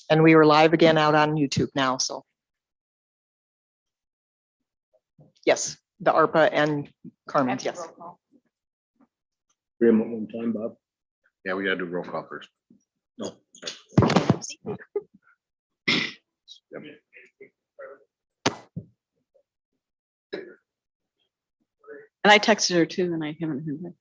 And we are live again out on YouTube now, so. Yes, the ARPA and Carmen's, yes. Read 'em at one time, Bob. Yeah, we gotta do roll call first. No. Yep. And I texted her too, and I haven't heard back.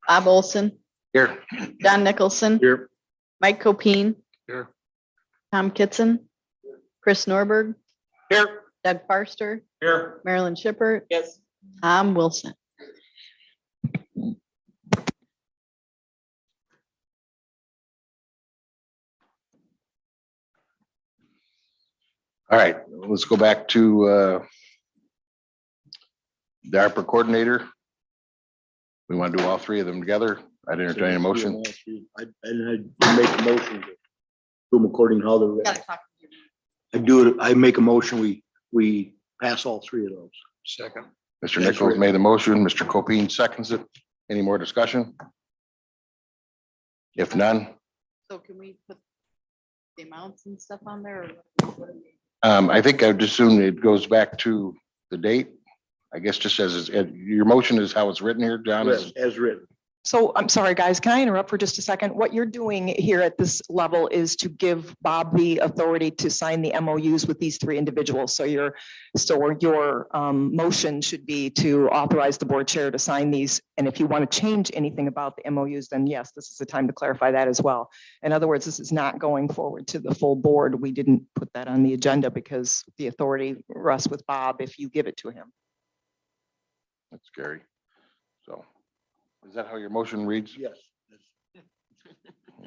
Bob Olson, Here. John Nicholson, Here. Mike Copine, Here. Tom Kitson, Chris Norberg, Here. Doug Farster, Here. Marilyn Shippert, Yes. Tom Wilson. All right, let's go back to the ARPA coordinator. We want to do all three of them together. I'd entertain a motion. I'd make a motion to do them according to how they're written. I make a motion, we pass all three of those. Second. Mr. Nichols made the motion. Mr. Copine seconds it. Any more discussion? If none, So can we put the amounts and stuff on there? I think I'd just assume it goes back to the date. I guess just as, your motion is how it's written here, John? Yes, as written. So I'm sorry, guys, can I interrupt for just a second? What you're doing here at this level is to give Bob the authority to sign the MOUs with these three individuals. So your motion should be to authorize the board chair to sign these. And if you want to change anything about the MOUs, then yes, this is the time to clarify that as well. In other words, this is not going forward to the full board. We didn't put that on the agenda because the authority rests with Bob if you give it to him. That's scary. So, is that how your motion reads? Yes.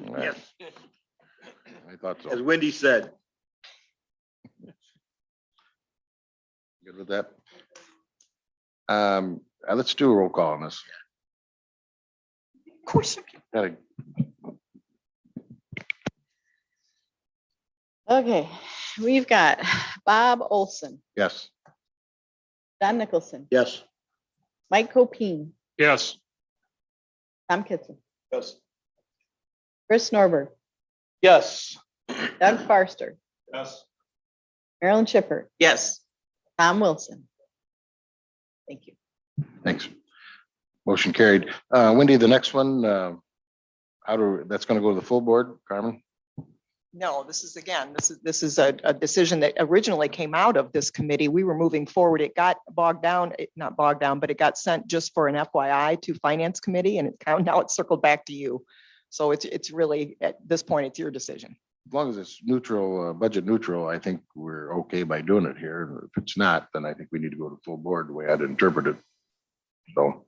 All right. I thought As so. Wendy said. Good with that? Let's do a roll call on this. Of course. Gotta- Okay, we've got Bob Olson, Yes. John Nicholson, Yes. Mike Copine, Yes. Tom Kitson, Yes. Chris Norberg, Yes. Doug Farster, Yes. Marilyn Shippert, Yes. Tom Wilson. Thank you. Thanks. Motion carried. Wendy, the next one, that's gonna go to the full board, Carmen? No, this is a decision that originally came out of this committee. We were moving forward. It got bogged down, not bogged down, but it got sent just for an FYI to Finance Committee, and now it's circled back to you. So it's really, at this point, it's your decision. As long as it's neutral, budget neutral, I think we're okay by doing it here. If it's not, then I think we need to go to full board the way I'd interpret it. So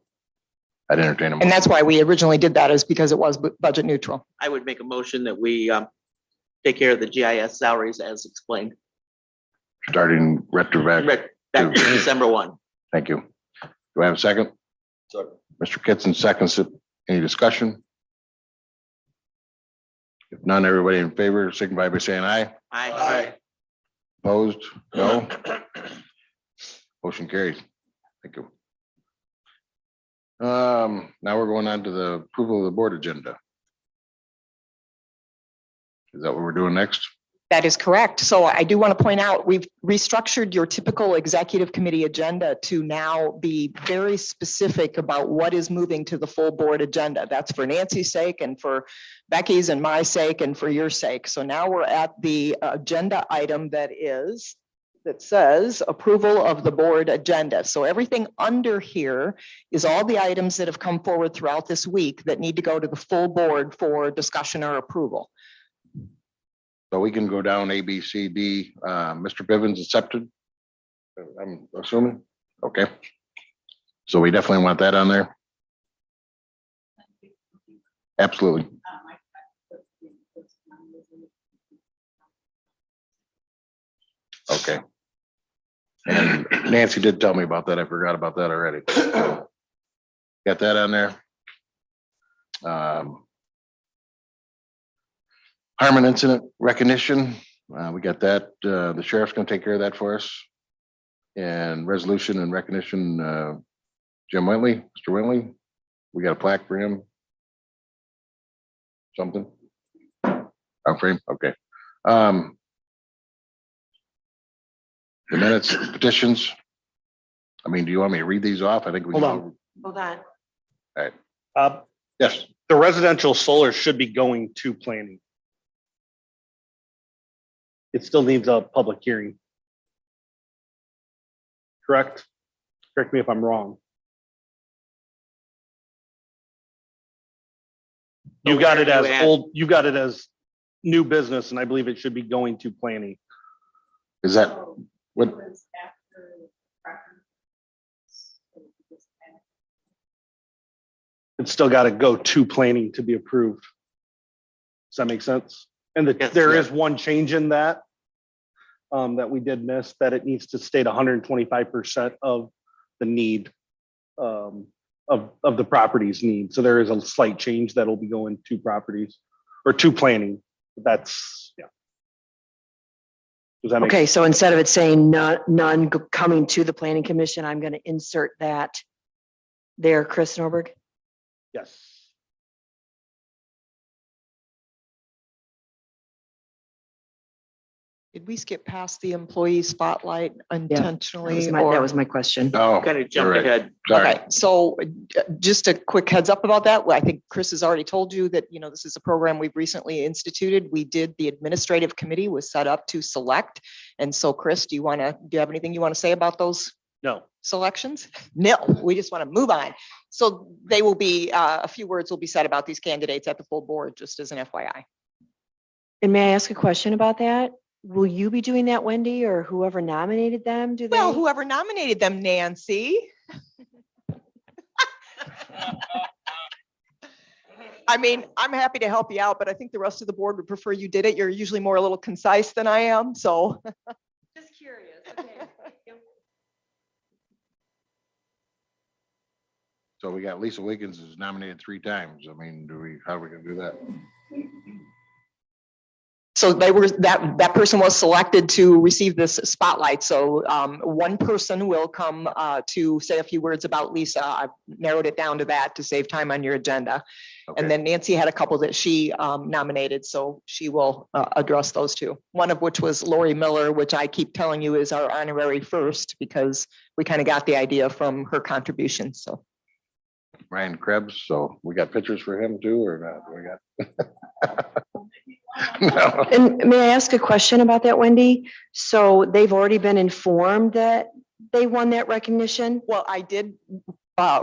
I'd entertain them. And that's why we originally did that, is because it was budget neutral. I would make a motion that we take care of the GIS salaries as explained. Starting retroactive. Back to December 1. Thank you. Do I have a second? Mr. Kitson seconds it. Any discussion? If none, everybody in favor, signify by saying aye. Aye. Opposed? No. Motion carries. Thank you. Now we're going on to the approval of the board agenda. Is that what we're doing next? That is correct. So I do want to point out, we've restructured your typical executive committee agenda to now be very specific about what is moving to the full board agenda. That's for Nancy's sake and for Becky's and my sake and for your sake. So now we're at the agenda item that says approval of the board agenda. So everything under here is all the items that have come forward throughout this week that need to go to the full board for discussion or approval. So we can go down A, B, C, D. Mr. Bivens accepted? I'm assuming? Okay. So we definitely want that on there? Absolutely. Okay. And Nancy did tell me about that. I forgot about that already. Got that on there. Harmon incident recognition, we got that. The sheriff's gonna take care of that for us. And resolution and recognition, Jim Wintley, Mr. Wintley, we got a plaque for him. Something. Frame, okay. The minutes, petitions. I mean, do you want me to read these off? I think we. Hold on. Hold on. Yes, The residential solar should be going to planning. It still needs a public hearing. Correct? Correct me if I'm wrong. You got it as old, you got it as new business, and I believe it should be going to planning. is that what? It's still got to go to planning to be approved. Does that make sense? And Yes, there yeah. is one change in that that we did miss, that it needs to state 125% of the need of the property's need. So there is a slight change that'll be going to properties or to planning. That's, yeah. Does that make Okay, so instead of it saying none coming to the planning commission, I'm going to insert that there, Chris Norberg. Yes. Did we skip past the employee spotlight That intentionally? was or- my question. Oh, Kind of you're jumped right. ahead. Sorry. Okay, so just a quick heads up about that. Well, I think Chris has already told you that, this is a program we've recently instituted. We did, the administrative committee was set up to select. And so Chris, do you have anything you want to say about those No. selections? No, we just want to move on. So they will be, a few words will be said about these candidates at the full board, just as an FYI. And may I ask a question about that? Will you be doing that, Wendy, or whoever nominated them? Do they? Well, whoever nominated them, Nancy. I mean, I'm happy to help you out, but I think the rest of the board would prefer you did it. You're usually more a little concise than I am, so. Just curious. So we got Lisa Wiggins is nominated 3 times. I mean, how are we gonna do that? So that person was selected to receive this spotlight. So one person will come to say a few words about Lisa. I've narrowed it down to that to save time on your agenda. Okay. And then Nancy had a couple that she nominated, so she will address those two. One of which was Lori Miller, which I keep telling you is our honorary first because we kind of got the idea from her contribution, so. Ryan Krebs, so we got pictures for him too, or not? We got. No. And may I ask a question about that, Wendy? So they've already been informed that they won that recognition? Well, I did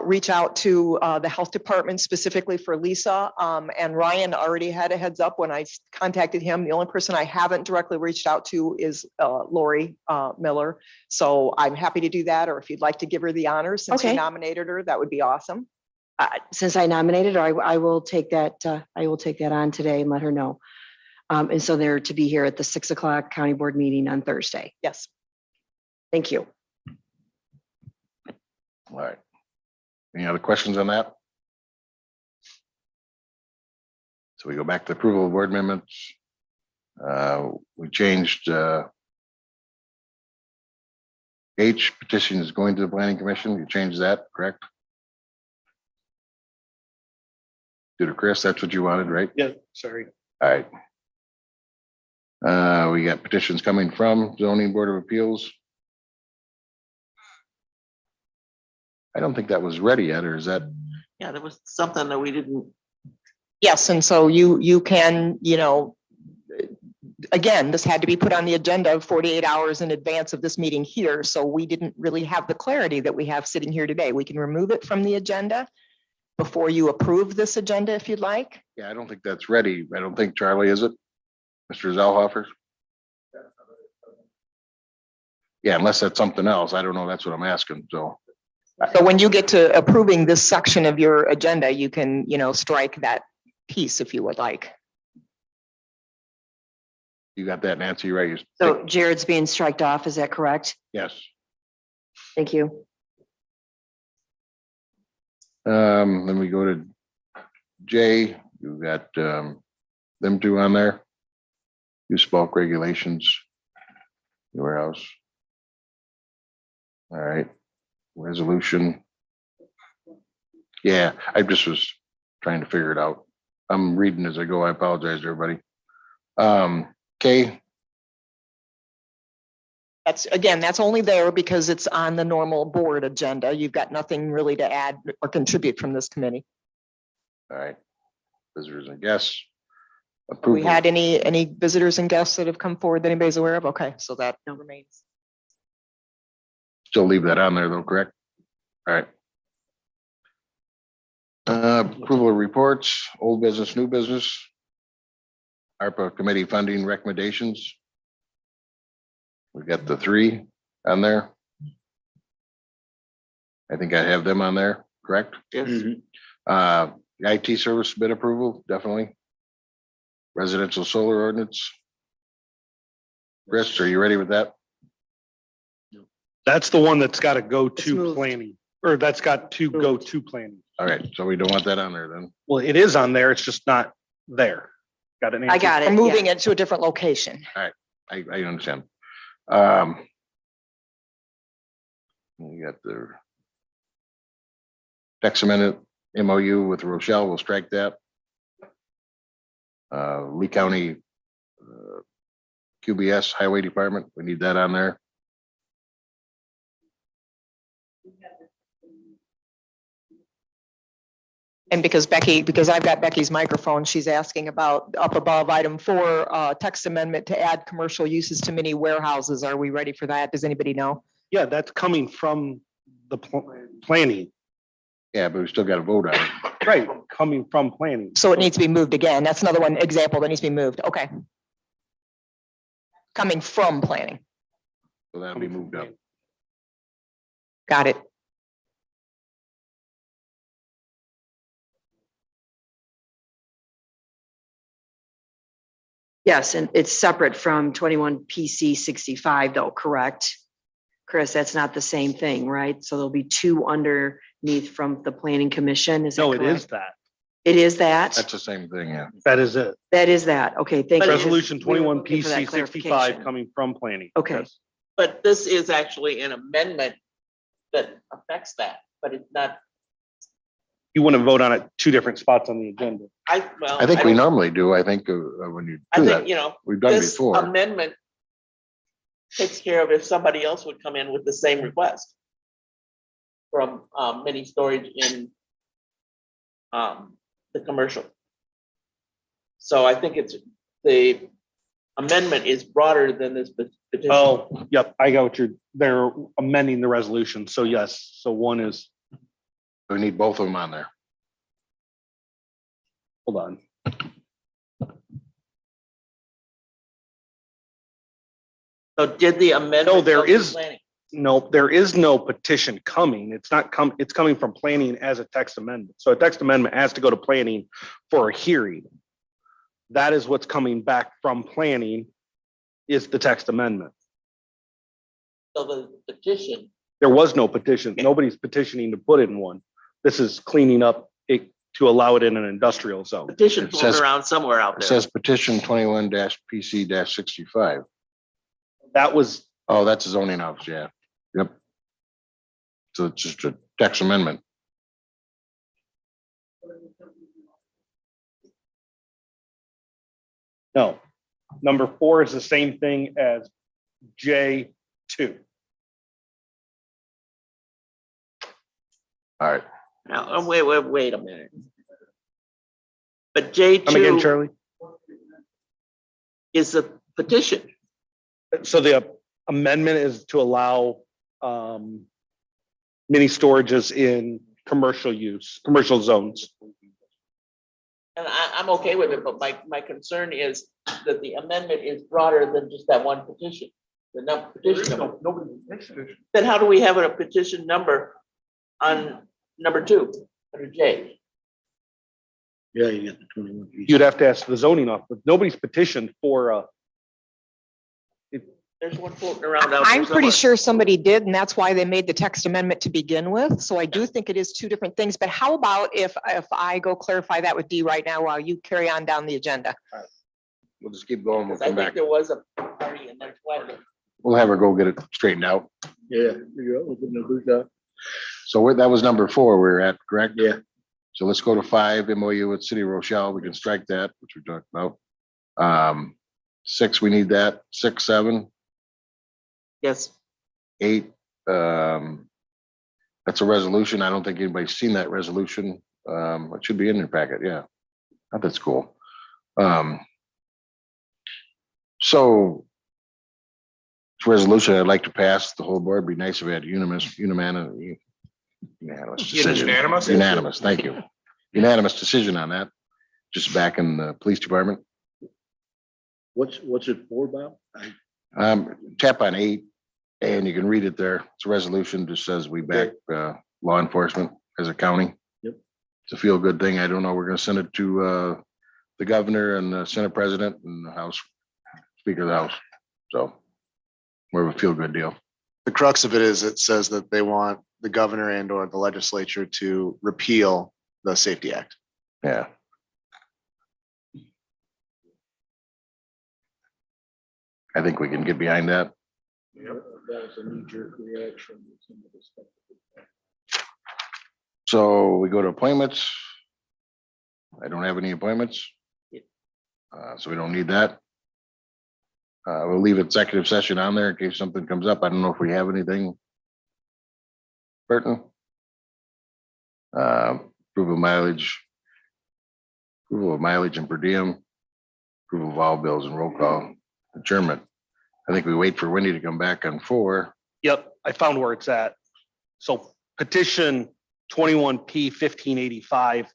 reach out to the health department specifically for Lisa, and Ryan already had a heads up when I contacted him. The only person I haven't directly reached out to is Lori Miller. So I'm happy to do that, or if you'd like to give her the honors since you Okay. nominated her, that would be awesome. Since I nominated her, I will take that, I will take that on today and let her know. And so they're to be here at the 6 o'clock county board meeting on Thursday. Yes. Thank you. All right. Any other questions on that? So we go back to approval of board amendments. We changed H petition is going to the planning commission. You changed that, correct? Did it, Chris? That's what you wanted, right? Yeah, sorry. All right. We got petitions coming from zoning board of appeals. I don't think that was ready yet, or is that? Yeah, there was something that we didn't, Yes, and so you can, again, this had to be put on the agenda 48 hours in advance of this meeting here, so we didn't really have the clarity that we have sitting here today. We can remove it from the agenda before you approve this agenda if you'd like. Yeah, I don't think that's ready. I don't think, Charlie, is it? Mr. Zellhofer? Yeah, unless that's something else. I don't know. That's what I'm asking, so. So when you get to approving this section of your agenda, you can, strike that piece if you would like. You got that, Nancy, right? You So Jared's being striked off, is that correct? Yes. Thank you. Then we go to J, you got them two on there. use bulk regulations. Warehouse. All right, resolution. Yeah, I just was trying to figure it out. I'm reading as I go. I apologize, everybody. Kay, That's only there because it's on the normal board agenda. You've got nothing really to add or contribute from this committee. all right, visitors and guests. We Approval. had any visitors and guests that have come forward that anybody's aware of? Okay, so that remains. Still leave that on there though, correct? All right. Approval of reports, old business, new business. ARPA committee funding recommendations. We've got the 3 on there. I think I have them on there, correct? Yes. Mhm. The IT service bid approval, definitely. Residential solar ordinance. Chris, are you ready with that? That's the one that's got to go It's to moved. planning, or that's got to go to planning. All right, so we don't want that on there then. Well, it is on there. It's just not there. Got it? I got We're it. moving yeah. it to a different location. I understand. We got the text amendment MOU with Rochelle. We'll strike that. Lee County QBS Highway Department. We need that on there. And because I've got Becky's microphone, she's asking about up above item 4, text amendment to add commercial uses to mini warehouses. Are we ready for that? Does anybody know? Yeah, that's coming from the planning, Yeah, but we still got to vote on it. right? Coming from planning. So it needs to be moved again. That's another one example that needs to be moved. Okay. Coming from planning. So that'll be moved up. Got it. Yes, and it's separate from 21 PC 65 though, correct? Chris, that's not the same thing, right? So there'll be 2 underneath from the planning commission, is that No, correct? it is that. It is that? That's the same thing, yeah. That is it. That is that. Okay, thank you. Resolution We were 21 looking for that PC 65 clarification. coming from planning. Okay. Yes. But this is actually an amendment that affects that, but it's not, You want to vote on it 2 different spots on the agenda. I think we normally do. I think when you I do think, that, you know, we've done this before. amendment takes care of if somebody else would come in with the same request from mini storage in the commercial. So I think it's, the amendment is broader than this petition. Oh, yep, I got what they're amending the resolution. So yes, so one is, We need both of them on there. hold on. So did the amendment? No, there go to is- planning? No, there is no petition coming. It's not it's coming from planning as a text amendment. So a text amendment has to go to planning for a hearing. That is what's coming back from planning is the text amendment. So the petition, There was no petition. Nobody's petitioning to put it in one. This is cleaning up it to allow it in an industrial zone. petition It floating says- around somewhere out It there. says petition 21-PC-65. That was, Oh, that's a zoning office, yeah. Yep. So it's just a text amendment. no. Number 4 is the same thing as J2. All right. Now, wait a minute. But J2. Come again, Charlie? Is a petition. So the amendment is to allow mini storages in commercial use, commercial zones. And I'm okay with it, but my concern is that the amendment is broader than just that one petition. The petition number. Then how do we have a petition number on number 2, under J? Yeah, you got the 21 piece. You'd have to ask the zoning office. Nobody's petitioned for There's one floating around out there I'm pretty somewhere. sure somebody did, and that's why they made the text amendment to begin with. So I do think it is 2 different things. But how about if I go clarify that with Dee right now while you carry on down the agenda? We'll just keep going. We'll 'Cause I come think back. there was a party and that's why. We'll have her go get it straightened out. Yeah, you're looking at good job. So that was number 4 we were at, correct? Yeah. So let's go to 5, MOU with City of Rochelle. We can strike that, which we talked about. 6, we need that. 6, 7, Yes, 8. That's a resolution. I don't think anybody's seen that resolution. It should be in their packet. Yeah. Oh, that's cool. So it's a resolution I'd like to pass the whole board. Be nice if we had unanimous decision. Unanimous, thank you. Unanimous decision on that. Just back in the police department. What's it for, Bob? Tap on 8 and you can read it there. It's a resolution, just says we back law enforcement as a county. Yep. It's a feel good thing. I don't know. We're gonna send it to the governor and the Senate president and the House Speaker of the House. So more of a feel good deal. The crux of it is it says that they want the governor and or the legislature to repeal the Safety Act. Yeah. I think we can get behind that. That was a knee-jerk reaction. So we go to appointments. I don't have any appointments. So we don't need that. We'll leave executive session on there in case something comes up. I don't know if we have anything. Burton. Approval of mileage. Approval of mileage and per diem. Approval of all bills and roll call. Adjournment. I think we wait for Wendy to come back on 4. Yep, I found where it's at. So petition 21P 1585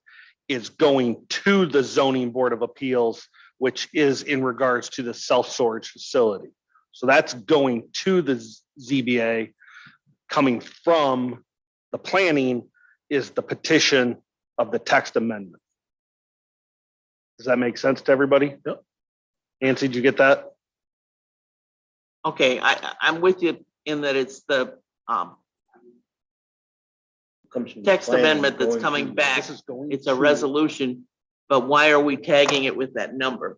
is going to the zoning board of appeals, which is in regards to the self-storage facility. So that's going to the ZBA. Coming from the planning is the petition of the text amendment. Does that make sense to everybody? Yep. Nancy, did you get that? okay, I'm with you in that it's the text amendment that's coming back. This is going It's a to- resolution, but why are we tagging it with that number?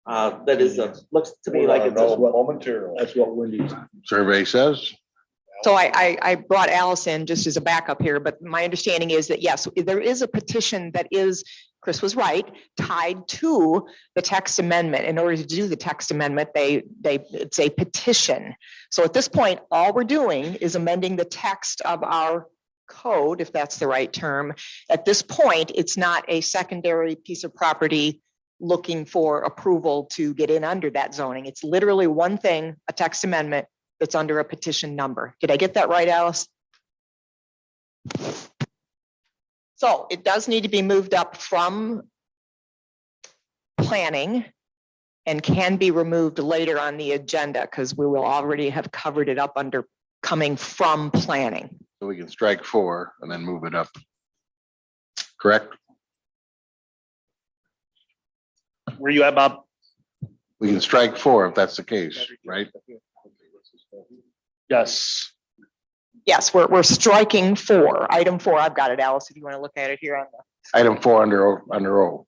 That is, looks to me like it's a That's what Wendy's. Survey says. So I brought Alice in just as a backup here, but my understanding is that, yes, there is a petition that is, Chris was right, tied to the text amendment. In order to do the text amendment, it's a petition. So at this point, all we're doing is amending the text of our code, if that's the right term. At this point, it's not a secondary piece of property looking for approval to get in under that zoning. It's literally one thing, a text amendment that's under a petition number. Did I get that right, Alice? So it does need to be moved up from planning and can be removed later on the agenda because we will already have covered it up under coming from planning. So we can strike 4 and then move it up. Correct? Where you at, Bob? We can strike 4 if that's the case, right? Yes. Yes, we're striking 4. Item 4, I've got it, Alice, if you want to look at it here on the. Item 4 under O.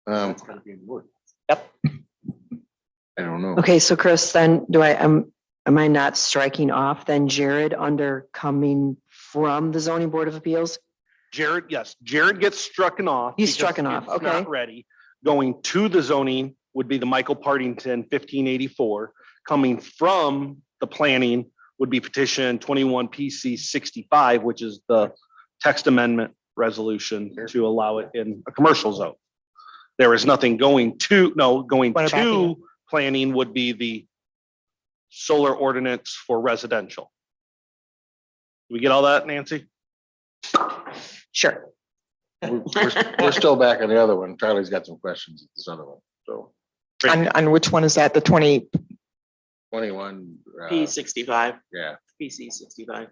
That's gonna be in the word. Yep. I don't know. Okay, so Chris, then am I not striking off then Jared under coming from the zoning board of appeals? Jared, yes, Jared gets strucken off. He's because strucken off, it's not okay. Ready. Going to the zoning would be the Michael Partington 1584. Coming from the planning would be petition 21 PC 65, which is the text amendment resolution to allow it in a commercial zone. There is nothing going to What about to planning would be the solar ordinance for residential. Do we get all that, Nancy? Sure. We're still back on the other one. Charlie's got some questions at this other one. So On which one is that? The 20? 21. P65, Yeah. PC 65.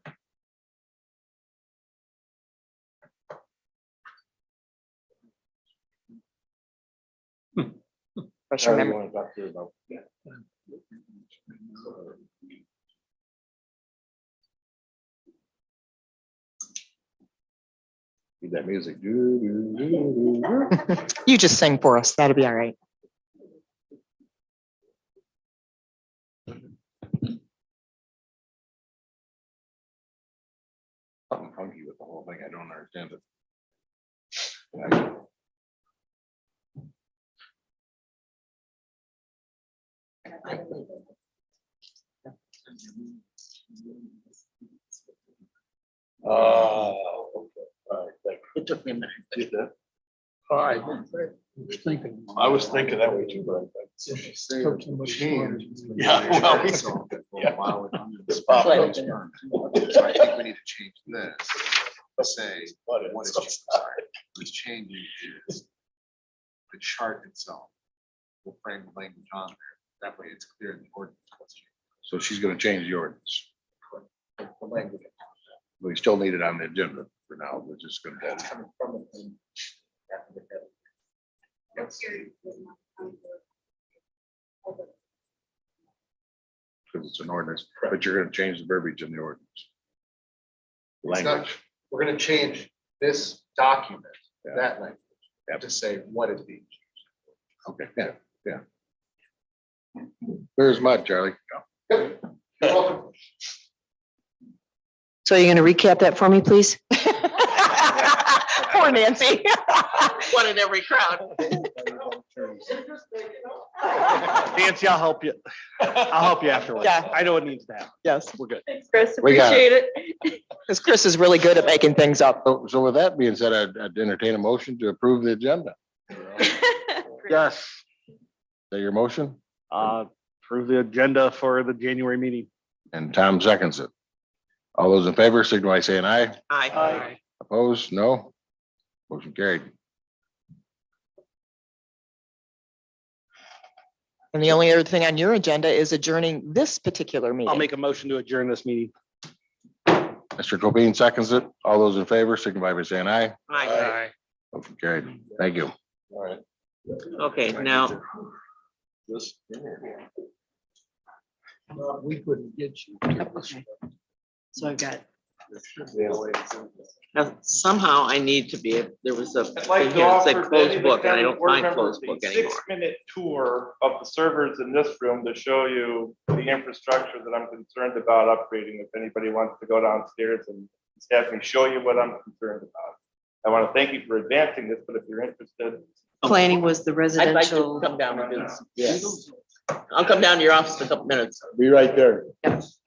Refresh your memory. Need that music. Do, do, do, do, do. You just sing for us. That'll be all right. Something funky with the whole thing. I don't understand it. It took me a minute. I was thinking that way too, but. Yeah, well, Slightly. So I think we need to change this. To say, what is changing is the chart itself. We'll frame the language on there. That way it's clear in the ordinance. what's changed. So she's gonna change the ordinance. The language. We still need it on the agenda for now. We're just gonna. That's coming from the thing. After the head. Yes. Because it's an ordinance, but you're gonna change the verbiage in the ordinance. It's not- Language. We're gonna change this document, Yeah. that language, to say what is being changed. Okay, yeah. There's mud, Charlie. You're welcome. So you're going to recap that for me, please? Poor Nancy. One in every crowd. Nancy, I'll help you. I'll help you afterwards. Yeah. I know what needs to happen. Yes, We're good. Thanks, Chris. We got it. because Chris is really good at making things up. So with that being said, I'd entertain a motion to approve the agenda. Yes. Is that your motion? Approve the agenda for the January meeting. And Tom seconds it. All those in favor, signify by saying aye. Aye. Opposed? No. Motion carried. And the only other thing on your agenda is adjourning this particular meeting. I'll make a motion to adjourn this meeting. Mr. Copine seconds it. All those in favor, signify by saying aye. Aye. Motion carried. Thank you. Okay, now, We couldn't get you. So I've got, now somehow I need to be, there was a, I'd like thing to here that said offer closed any of book, the and I county don't board find members closed book a anymore. 6-minute tour of the servers in this room to show you the infrastructure that I'm concerned about upgrading. If anybody wants to go downstairs and have me show you what I'm concerned about. I want to thank you for advancing this, but if you're interested, planning was the I'd like to residential. come down and do this. I'll come down to your office in a couple minutes. Be right there. Yes.